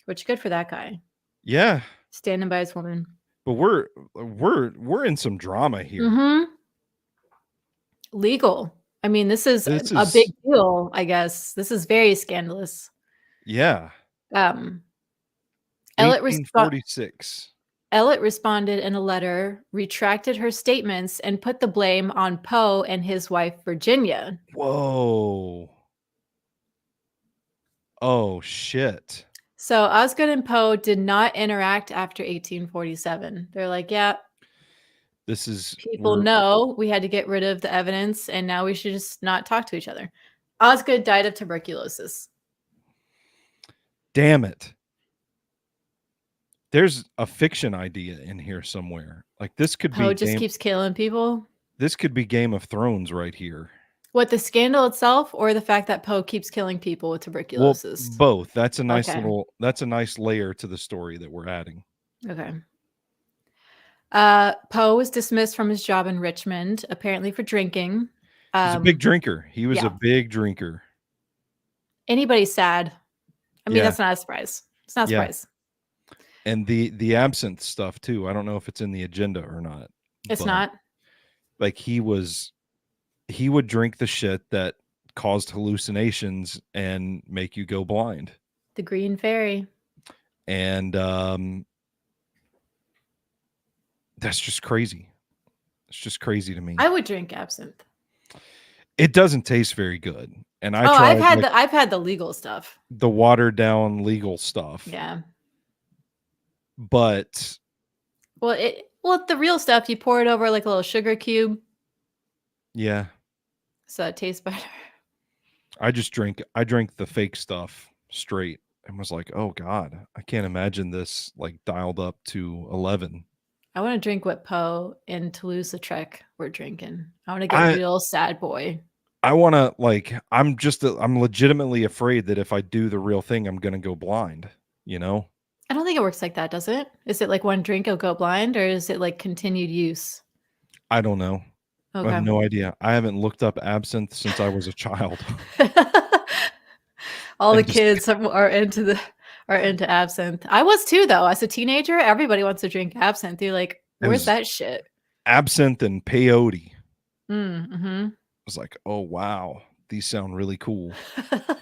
S3: which good for that guy.
S2: Yeah.
S3: Standing by his woman.
S2: But we're in some drama here.
S3: Legal. I mean, this is a big deal, I guess. This is very scandalous.
S2: Yeah.
S3: Um,
S2: 1846.
S3: Ellett responded in a letter, retracted her statements, and put the blame on Poe and his wife, Virginia.
S2: Whoa. Oh, shit.
S3: So Osgood and Poe did not interact after 1847. They're like, yeah, people know we had to get rid of the evidence, and now we should just not talk to each other. Osgood died of tuberculosis.
S2: Damn it. There's a fiction idea in here somewhere. Like this could
S3: Poe just keeps killing people.
S2: This could be Game of Thrones right here.
S3: What, the scandal itself, or the fact that Poe keeps killing people with tuberculosis?
S2: Well, both. That's a nice that's a nice layer to the story that we're adding.
S3: Okay. Poe was dismissed from his job in Richmond, apparently for drinking.
S2: He's a big drinker. He was a big drinker.
S3: Anybody's sad. I mean, that's not a surprise. It's not a surprise.
S2: And the absinthe stuff too. I don't know if it's in the agenda or not.
S3: It's not.
S2: Like he would drink the shit that caused hallucinations and make you go blind.
S3: The Green Fairy.
S2: And that's just crazy. It's just crazy to me.
S3: I would drink absinthe.
S2: It doesn't taste very good. And tried,
S3: I've had the legal stuff.
S2: The watered down legal stuff.
S3: Yeah.
S2: But
S3: the real stuff, you pour it over like a little sugar cube.
S2: Yeah.
S3: So it tastes better.
S2: I drank the fake stuff straight and was like, oh God, I can't imagine this like dialed up to 11.
S3: I want to drink what Poe and Toulouse-Lautrec were drinking. I want to get real sad boy.
S2: I want to I'm legitimately afraid that if I do the real thing, I'm going to go blind, you know?
S3: I don't think it works like that, does it? Is it like one drink, you'll go blind, or is it like continued use?
S2: I don't know. Okay. I have no idea. I haven't looked up absinthe since I was a child.
S3: All the kids are into absinthe. I was too, though. As a teenager, everybody wants to drink absinthe. You're like, where's that shit?
S2: Absinthe and peyote.
S3: Mm-hmm.
S2: I was like, oh wow, these sound really cool.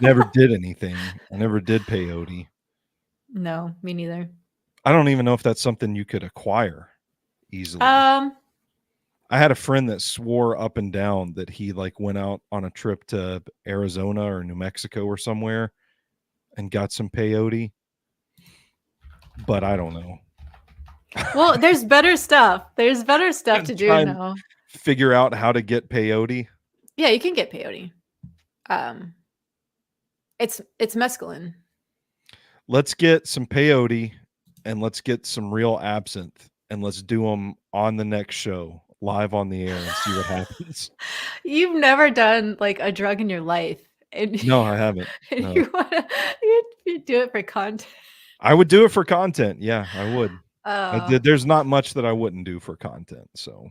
S2: Never did anything. I never did peyote.
S3: No, me neither.
S2: I don't even know if that's something you could acquire easily. I had a friend that swore up and down that he like went out on a trip to Arizona or New Mexico or somewhere and got some peyote. But I don't know.
S3: Well, there's better stuff. There's better stuff to do now.
S2: Figure out how to get peyote.
S3: Yeah, you can get peyote. It's mescaline.
S2: Let's get some peyote and let's get some real absinthe and let's do them on the next show live on the air and see what happens.
S3: You've never done like a drug in your life.
S2: No, I haven't. No.
S3: You do it for content.
S2: I would do it for content. Yeah, I would. There's not much that I wouldn't do for content. So,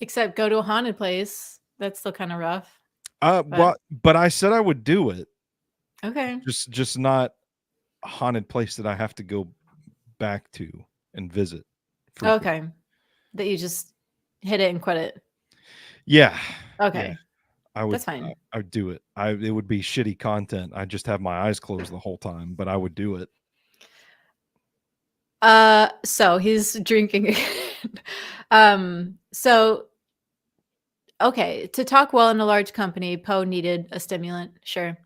S3: except go to a haunted place. That's still kind of rough.
S2: But I said I would do it.
S3: Okay.
S2: Just not a haunted place that I have to go back to and visit.
S3: Okay. That you just hit it and quit it.
S2: Yeah.
S3: Okay. Yeah.
S2: I would.
S3: That's fine.
S2: I would do it. It would be shitty content. I just have my eyes closed the whole time, but I would do it.
S3: So he's drinking. Okay, to talk well in a large company, Poe needed a stimulant, sure.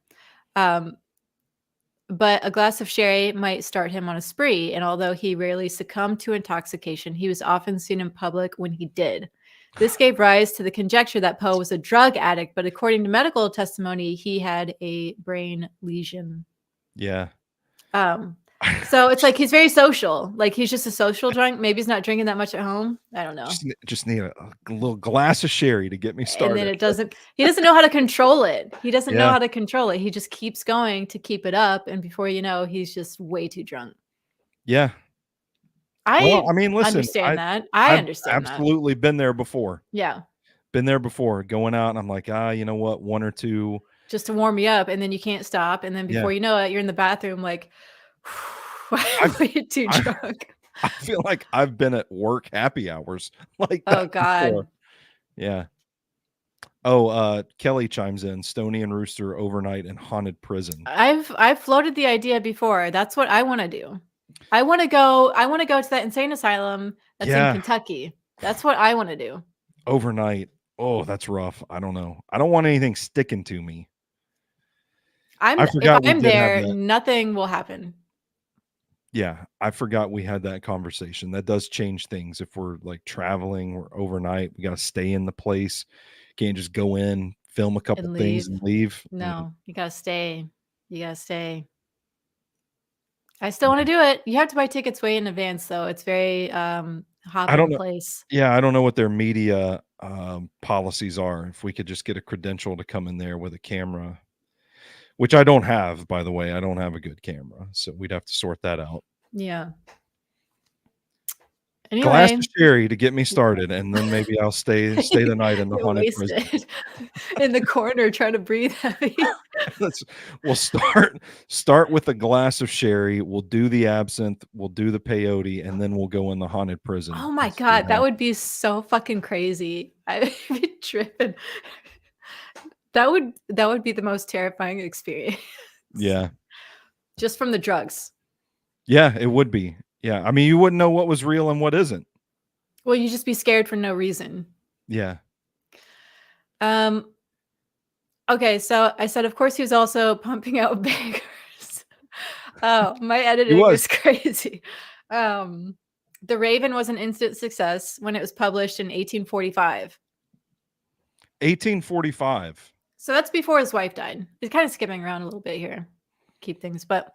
S3: But a glass of sherry might start him on a spree, and although he rarely succumbed to intoxication, he was often seen in public when he did. This gave rise to the conjecture that Poe was a drug addict, but according to medical testimony, he had a brain lesion.
S2: Yeah.
S3: So it's like he's very social. Like he's just a social drunk. Maybe he's not drinking that much at home. I don't know.
S2: Just need a little glass of sherry to get me started.
S3: And then he doesn't know how to control it. He doesn't know how to control it. He just keeps going to keep it up. And before you know, he's just way too drunk.
S2: Yeah.
S3: I understand that.
S2: I've absolutely been there before.
S3: Yeah.
S2: Been there before, going out and I'm like, you know what? One or two.
S3: Just to warm you up. And then you can't stop. And then before you know it, you're in the bathroom like, I'm way too drunk.
S2: I feel like I've been at work happy hours. Like,
S3: oh God.
S2: before. Yeah. Oh, Kelly chimes in. Stoney and Rooster overnight in haunted prison.
S3: I've floated the idea before. That's what I want to do. I want to go to that insane asylum that's in Kentucky. That's what I want to do.
S2: Overnight. Oh, that's rough. I don't know. I don't want anything sticking to me.
S3: If I'm there, nothing will happen.
S2: Yeah, I forgot we had that conversation. That does change things. If we're like traveling or overnight, we got to stay in the place. Can't just go in, film a couple things and leave.
S3: No, you got to stay. You got to stay. I still want to do it. You have to buy tickets way in advance, though. It's very hop in place.
S2: Yeah, I don't know what their media policies are. If we could just get a credential to come in there with a camera, which I don't have, by the way. I don't have a good camera, so we'd have to sort that out.
S3: Yeah.
S2: Anyway, glass of sherry to get me started, and then maybe I'll stay the night in the haunted prison.
S3: In the corner trying to breathe heavy.
S2: We'll start with a glass of sherry. We'll do the absinthe. We'll do the peyote, and then we'll go in the haunted prison.
S3: Oh my God, that would be so fucking crazy. I'd be tripping. That would be the most terrifying experience.
S2: Yeah.
S3: Just from the drugs.
S2: Yeah, it would be. Yeah. I mean, you wouldn't know what was real and what isn't.
S3: Well, you just be scared for no reason.
S2: Yeah.
S3: Okay, so I said, of course, he was also pumping out beggars. Oh, my editing was crazy. The Raven was an instant success when it was published in 1845.
S2: 1845.
S3: So that's before his wife died. He's kind of skipping around a little bit here. Keep things. But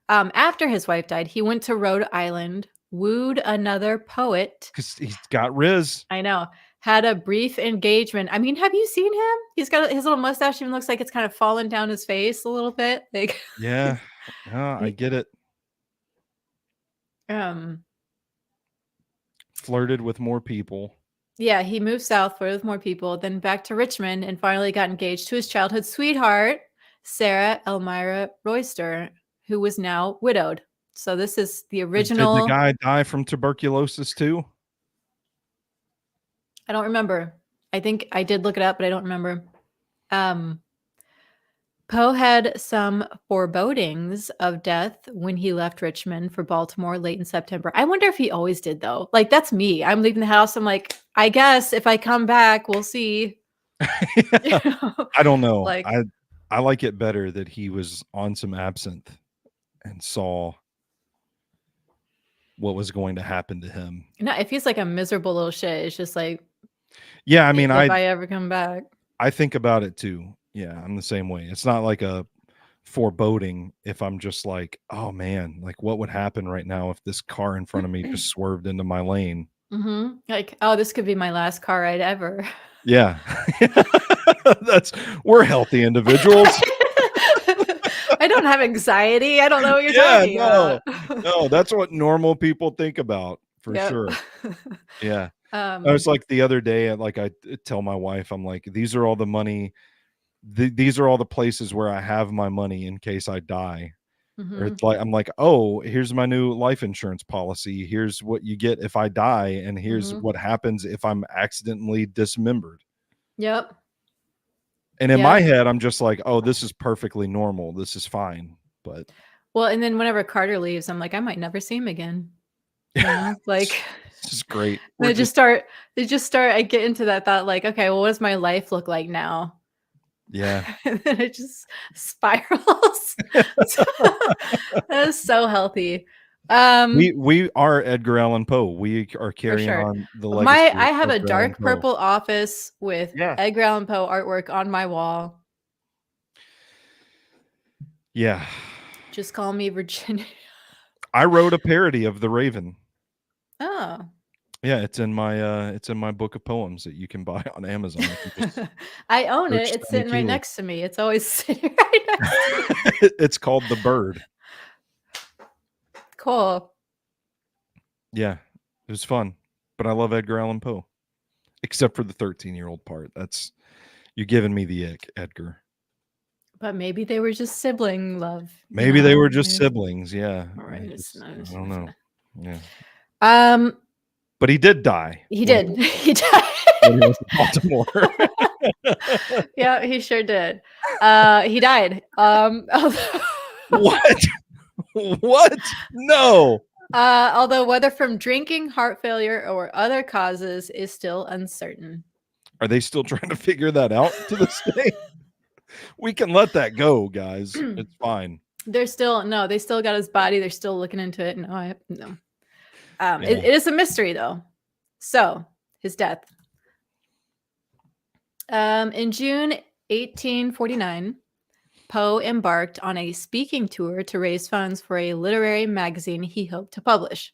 S3: after his wife died, he went to Rhode Island, wooed another poet.
S2: Because he's got Riz.
S3: I know. Had a brief engagement. I mean, have you seen him? He's got his little mustache even looks like it's kind of fallen down his face a little bit. Like,
S2: yeah. I get it. Flirted with more people.
S3: Yeah, he moved south, flirted with more people, then back to Richmond, and finally got engaged to his childhood sweetheart, Sarah Elmira Royster, who was now widowed. So this is the original.
S2: Did the guy die from tuberculosis too?
S3: I don't remember. I think I did look it up, but I don't remember. Poe had some forebodings of death when he left Richmond for Baltimore late in September. I wonder if he always did, though. Like, that's me. I'm leaving the house. I'm like, I guess if I come back, we'll see.
S2: You know? I don't know. Like, I like it better that he was on some absinthe and saw what was going to happen to him.
S3: No, it feels like a miserable little shit. It's just like,
S2: yeah, I mean,
S3: if I ever come back.
S2: I think about it too. Yeah, I'm the same way. It's not like a foreboding if I'm just like, oh man, like what would happen right now if this car in front of me just swerved into my lane?
S3: Mm-hmm. Like, oh, this could be my last car ride ever.
S2: Yeah. We're healthy individuals.
S3: I don't have anxiety. I don't know what you're talking about.
S2: No, that's what normal people think about for sure. Yeah. I was like the other day, like I tell my wife, I'm like, these are all the money. These are all the places where I have my money in case I die. Mm-hmm. Or it's like, I'm like, oh, here's my new life insurance policy. Here's what you get if I die. And here's what happens if I'm accidentally dismembered.
S3: Yep.
S2: And in my head, I'm just like, oh, this is perfectly normal. This is fine. But
S3: well, and then whenever Carter leaves, I'm like, I might never see him again. You know? Like,
S2: this is great.
S3: They just start. I get into that thought, like, okay, well, what does my life look like now?
S2: Yeah.
S3: And then it just spirals. That is so healthy.
S2: We are Edgar Allan Poe. We are carrying on the legacy.
S3: I have a dark purple office with Edgar Allan Poe artwork on my wall.
S2: Yeah.
S3: Just call me Virginia.
S2: I wrote a parody of The Raven.
S3: Oh.
S2: Yeah, it's in my book of poems that you can buy on Amazon.
S3: I own it. It's sitting right next to me. It's always sitting right next to me.
S2: It's called The Bird.
S3: Cool.
S2: Yeah, it was fun. But I love Edgar Allan Poe. Except for the 13-year-old part. That's you're giving me the ick, Edgar.
S3: But maybe they were just sibling love.
S2: Maybe they were just siblings, yeah.
S3: All right.
S2: I don't know. Yeah. But he did die.
S3: He did. He died.
S2: When he was in Baltimore.
S3: Yeah, he sure did. He died.
S2: What? What? No.
S3: Although whether from drinking, heart failure, or other causes is still uncertain.
S2: Are they still trying to figure that out to this day? We can let that go, guys. It's fine.
S3: They still got his body. They're still looking into it. No.
S2: Yeah.
S3: It is a mystery, though. So, his death. In June 1849, Poe embarked on a speaking tour to raise funds for a literary magazine he hoped to publish.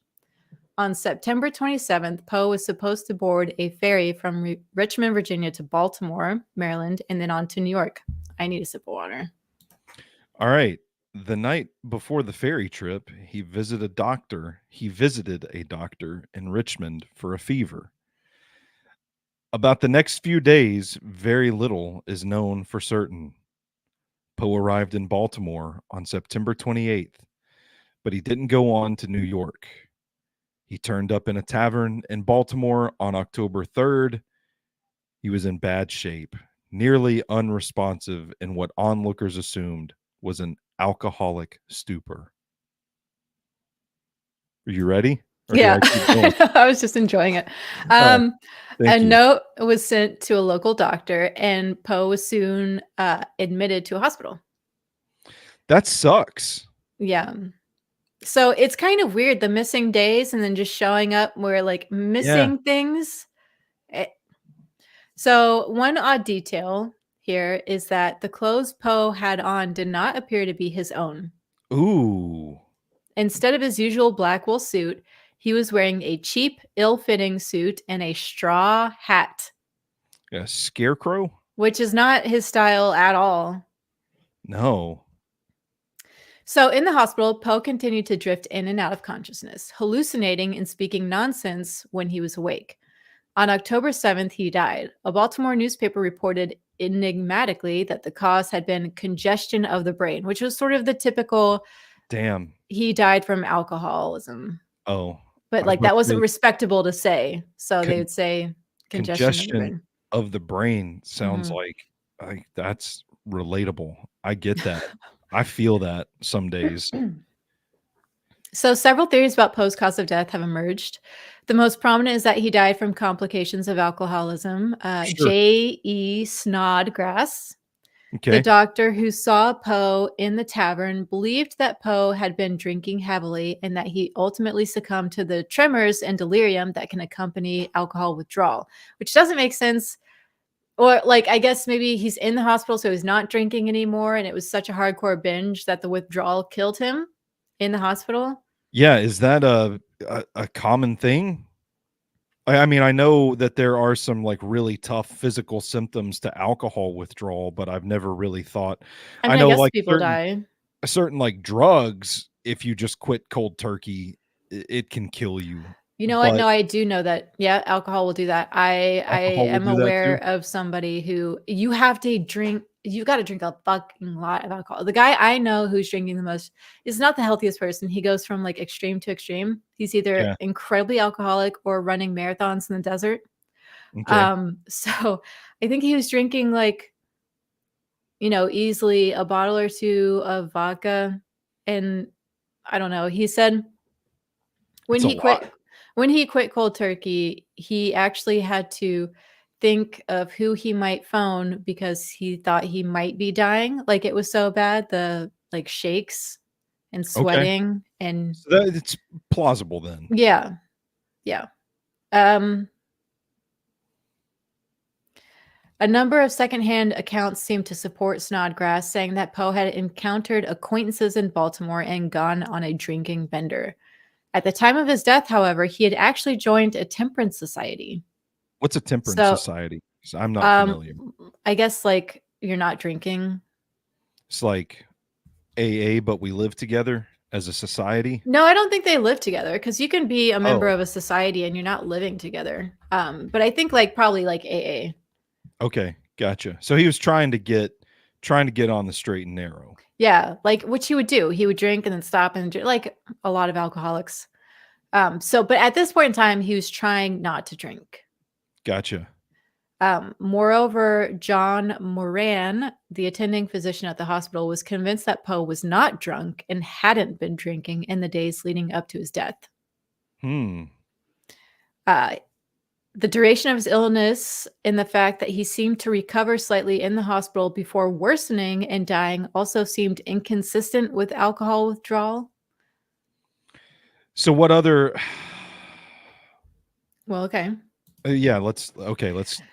S3: On September 27th, Poe was supposed to board a ferry from Richmond, Virginia to Baltimore, Maryland, and then on to New York. I need a sip of water.
S2: All right. The night before the ferry trip, he visited a doctor in Richmond for a fever. About the next few days, very little is known for certain. Poe arrived in Baltimore on September 28th, but he didn't go on to New York. He turned up in a tavern in Baltimore on October 3rd. He was in bad shape, nearly unresponsive in what onlookers assumed was an alcoholic stupor. Are you ready?
S3: Yeah, I was just enjoying it. A note was sent to a local doctor, and Poe was soon admitted to a hospital.
S2: That sucks.
S3: Yeah. So it's kind of weird, the missing days and then just showing up where like missing things. So one odd detail here is that the clothes Poe had on did not appear to be his own.
S2: Ooh.
S3: Instead of his usual black wool suit, he was wearing a cheap, ill-fitting suit and a straw hat.
S2: A scarecrow?
S3: Which is not his style at all.
S2: No.
S3: So in the hospital, Poe continued to drift in and out of consciousness, hallucinating and speaking nonsense when he was awake. On October 7th, he died. A Baltimore newspaper reported enigmatically that the cause had been congestion of the brain, which was sort of the typical,
S2: damn,
S3: he died from alcoholism.
S2: Oh.
S3: But like that wasn't respectable to say. So they would say
S2: congestion of the brain sounds like that's relatable. I get that. I feel that some days.
S3: So several theories about Poe's cause of death have emerged. The most prominent is that he died from complications of alcoholism. J.E. Snodgrass, the doctor who saw Poe in the tavern, believed that Poe had been drinking heavily and that he ultimately succumbed to the tremors and delirium that can accompany alcohol withdrawal, which doesn't make sense. Or like, I guess maybe he's in the hospital, so he's not drinking anymore. And it was such a hardcore binge that the withdrawal killed him in the hospital.
S2: Yeah. Is that a common thing? I mean, I know that there are some like really tough physical symptoms to alcohol withdrawal, but I've never really thought.
S3: I know like people die.
S2: Certain like drugs, if you just quit cold turkey, it can kill you.
S3: You know what? No, I do know that. Yeah, alcohol will do that. I am aware of somebody who you have to drink. You got to drink a fucking lot of alcohol. The guy I know who's drinking the most is not the healthiest person. He goes from like extreme to extreme. He's either incredibly alcoholic or running marathons in the desert. So I think he was drinking like, easily a bottle or two of vodka. And I don't know. He said when he quit cold turkey, he actually had to think of who he might phone because he thought he might be dying. Like it was so bad, the like shakes and sweating and
S2: so it's plausible then.
S3: Yeah. A number of secondhand accounts seem to support Snodgrass, saying that Poe had encountered acquaintances in Baltimore and gone on a drinking bender. At the time of his death, however, he had actually joined a temperance society.
S2: What's a temperance society? I'm not familiar.
S3: I guess like you're not drinking.
S2: It's like AA, but we live together as a society.
S3: No, I don't think they live together because you can be a member of a society and you're not living together. But I think like probably like AA.
S2: Okay, gotcha. So he was trying to get on the straight and narrow.
S3: Yeah, like what he would do. He would drink and then stop and drink, like a lot of alcoholics. But at this point in time, he was trying not to drink.
S2: Gotcha.
S3: Moreover, John Moran, the attending physician at the hospital, was convinced that Poe was not drunk and hadn't been drinking in the days leading up to his death. The duration of his illness and the fact that he seemed to recover slightly in the hospital before worsening and dying also seemed inconsistent with alcohol withdrawal.
S2: So what other...
S3: Well, okay.
S2: Yeah, let's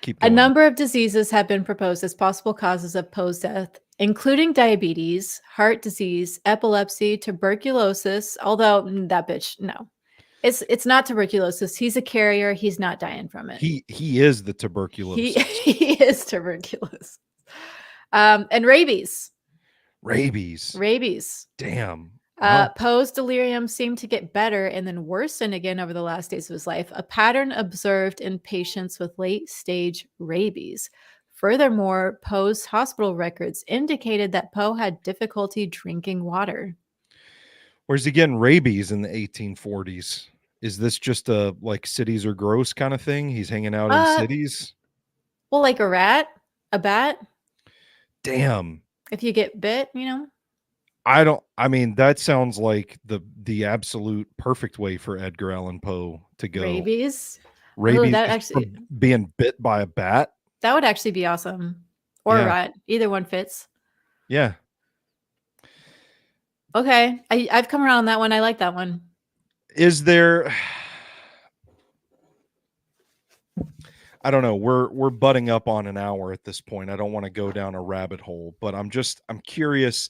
S2: keep going.
S3: A number of diseases have been proposed as possible causes of Poe's death, including diabetes, heart disease, epilepsy, tuberculosis, although that bitch, no. It's not tuberculosis. He's a carrier. He's not dying from it.
S2: He is the tuberculosis.
S3: He is tuberculosis. And rabies.
S2: Rabies. Damn.
S3: Poe's delirium seemed to get better and then worsen again over the last days of his life, a pattern observed in patients with late-stage rabies. Furthermore, Poe's hospital records indicated that Poe had difficulty drinking water.
S2: Where's he getting rabies in the 1840s? Is this just a like cities are gross kind of thing? He's hanging out in cities?
S3: Well, like a rat, a bat.
S2: Damn.
S3: If you get bit, you know.
S2: I mean, that sounds like the absolute perfect way for Edgar Allan Poe to go.
S3: Rabies.
S2: Rabies, that actually being bit by a bat.
S3: That would actually be awesome. Or a rat. Either one fits.
S2: Yeah.
S3: Okay. I've come around on that one. I like that one.
S2: Is there... I don't know. We're butting up on an hour at this point. I don't want to go down a rabbit hole, but I'm curious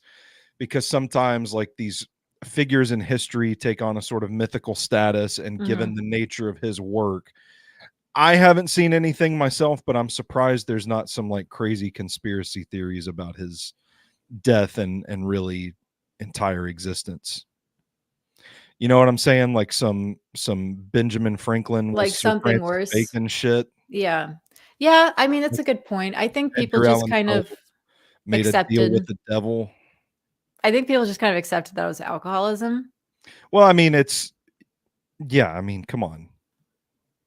S2: because sometimes like these figures in history take on a sort of mythical status, and given the nature of his work, I haven't seen anything myself, but I'm surprised there's not some like crazy conspiracy theories about his death and really entire existence. You know what I'm saying? Like some Benjamin Franklin,
S3: like something worse,
S2: Bacon shit.
S3: Yeah. I mean, that's a good point. I think people just kind of
S2: made a deal with the devil.
S3: I think people just kind of accepted that it was alcoholism.
S2: Well, I mean, I mean, come on.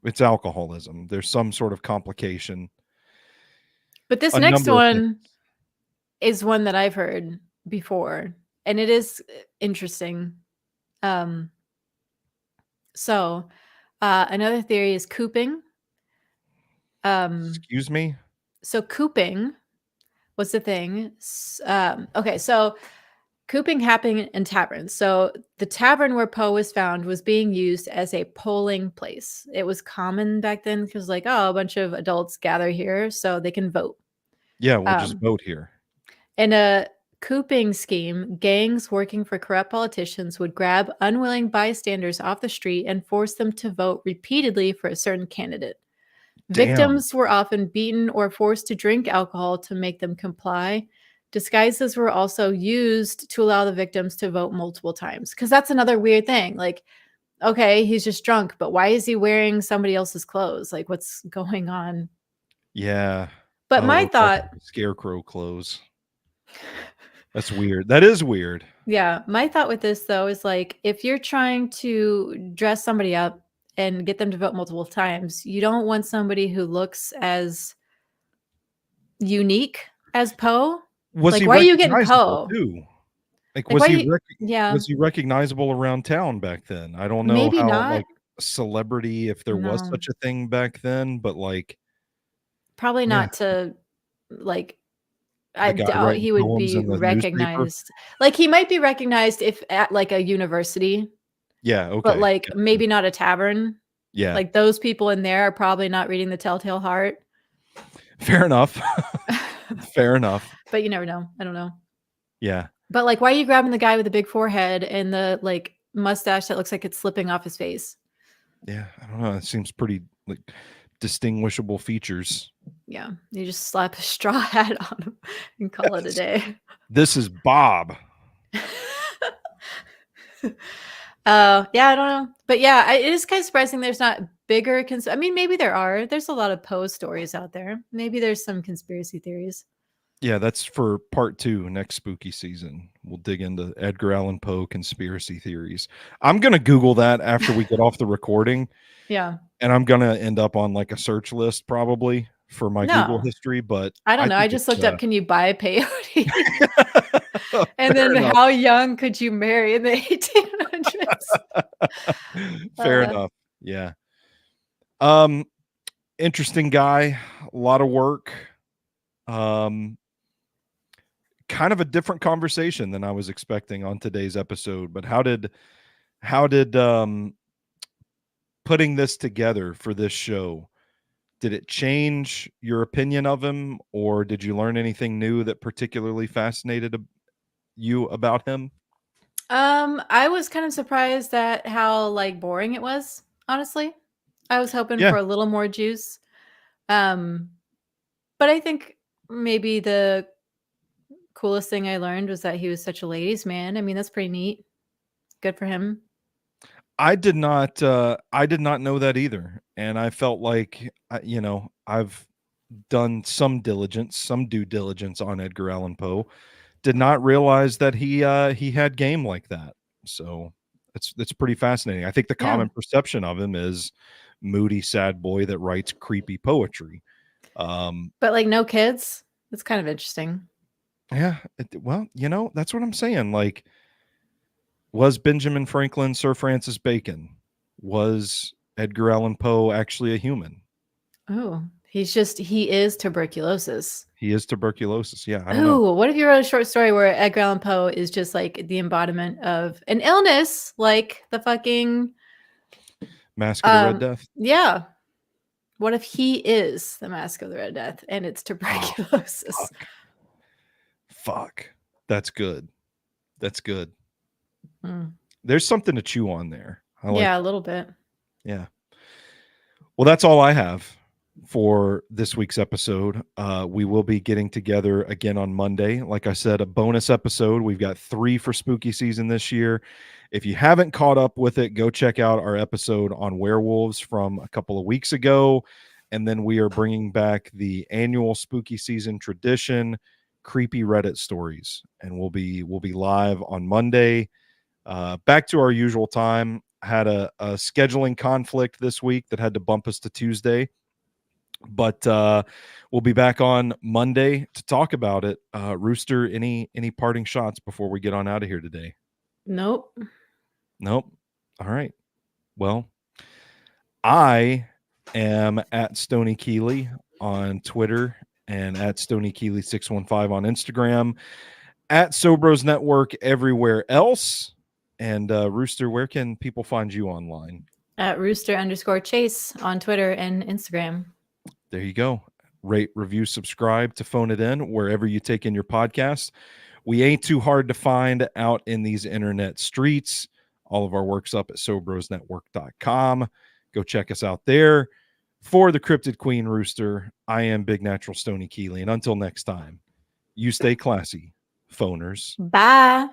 S2: It's alcoholism. There's some sort of complication.
S3: But this next one is one that I've heard before, and it is interesting. So another theory is cooping.
S2: Excuse me?
S3: So cooping was the thing. Okay, so cooping happened in taverns. So the tavern where Poe was found was being used as a polling place. It was common back then because like, oh, a bunch of adults gather here so they can vote.
S2: Yeah, we'll just vote here.
S3: In a cooping scheme, gangs working for corrupt politicians would grab unwilling bystanders off the street and force them to vote repeatedly for a certain candidate. Damn. Victims were often beaten or forced to drink alcohol to make them comply. Disguises were also used to allow the victims to vote multiple times. Because that's another weird thing. Like, okay, he's just drunk, but why is he wearing somebody else's clothes? Like, what's going on?
S2: Yeah.
S3: But my thought...
S2: Scarecrow clothes. That's weird. That is weird.
S3: Yeah. My thought with this, though, is like, if you're trying to dress somebody up and get them to vote multiple times, you don't want somebody who looks as unique as Poe. Like, why are you getting Poe?
S2: Like, was he recognizable around town back then? I don't know.
S3: Maybe
S2: how
S3: not.
S2: Like celebrity, if there was such a thing back then, but like
S3: probably not to like. I doubt he would be recognized. Like, he might be recognized if at like a university.
S2: Yeah, okay.
S3: But like maybe not a tavern.
S2: Yeah.
S3: Like those people in there are probably not reading the Telltale Heart.
S2: Fair enough. Fair enough.
S3: But you never know. I don't know.
S2: Yeah.
S3: But like, why are you grabbing the guy with the big forehead and the like mustache that looks like it's slipping off his face?
S2: Yeah, I don't know. It seems pretty like distinguishable features.
S3: Yeah, you just slap a straw hat on him and call it a day.
S2: This is Bob.
S3: Yeah, I don't know. But yeah, it is kind of surprising there's not bigger... I mean, maybe there are. There's a lot of Poe stories out there. Maybe there's some conspiracy theories.
S2: Yeah, that's for part 2 next spooky season. We'll dig into Edgar Allan Poe conspiracy theories. I'm going to Google that after we get off the recording.
S3: Yeah.
S2: And I'm going to end up on like a search list probably for my Google
S3: No.
S2: history, but
S3: I don't know. I
S2: think
S3: just
S2: it's
S3: looked up, can you buy a peyote? And
S2: fair
S3: then
S2: enough.
S3: how young could you marry in the 1800s?
S2: Fair enough. Yeah. Interesting guy, a lot of work. Kind of a different conversation than I was expecting on today's episode, but how did putting this together for this show, did it change your opinion of him, or did you learn anything new that particularly fascinated you about him?
S3: I was kind of surprised at how like boring it was, honestly. I was hoping
S2: Yeah.
S3: for a little more juice. But I think maybe the coolest thing I learned was that he was such a ladies' man. I mean, that's pretty neat. Good for him.
S2: I did not know that either. And I felt like, I've done some due diligence on Edgar Allan Poe. Did not realize that he had game like that. So it's pretty fascinating. I think the
S3: Yeah.
S2: common perception of him is moody, sad boy that writes creepy poetry.
S3: But like no kids. That's kind of interesting.
S2: Yeah. Well, that's what I'm saying. Like, was Benjamin Franklin Sir Francis Bacon? Was Edgar Allan Poe actually a human?
S3: Oh, he is tuberculosis.
S2: He is tuberculosis. Yeah, I don't know.
S3: Oh, what if you wrote a short story where Edgar Allan Poe is just like the embodiment of an illness, like the fucking
S2: Mask of the Red Death?
S3: Yeah. What if he is the Mask of the Red Death and it's tuberculosis?
S2: Oh, fuck. That's good. That's good. There's something to chew on there.
S3: Yeah, a little bit.
S2: Yeah. Well, that's all I have for this week's episode. We will be getting together again on Monday. Like I said, a bonus episode. We've got 3 for spooky season this year. If you haven't caught up with it, go check out our episode on werewolves from a couple of weeks ago. And then we are bringing back the annual spooky season tradition, creepy Reddit stories. And we'll be live on Monday. Back to our usual time. Had a scheduling conflict this week that had to bump us to Tuesday. But we'll be back on Monday to talk about it. Rooster, any parting shots before we get on out of here today?
S3: Nope.
S2: All right. Well, I am at Stoney Keeley on Twitter and at Stoney Keeley 615 on Instagram, at Sobros Network everywhere else. And Rooster, where can people find you online?
S3: At Rooster_Chase on Twitter and Instagram.
S2: There you go. Rate, review, subscribe to Phone It In wherever you take in your podcast. We ain't too hard to find out in these internet streets. All of our work's up at SobrosNetwork.com. Go check us out there. For the Cryptid Queen Rooster, I am Big Natural Stoney Keeley. And until next time, you stay classy, phoners.
S3: Bye.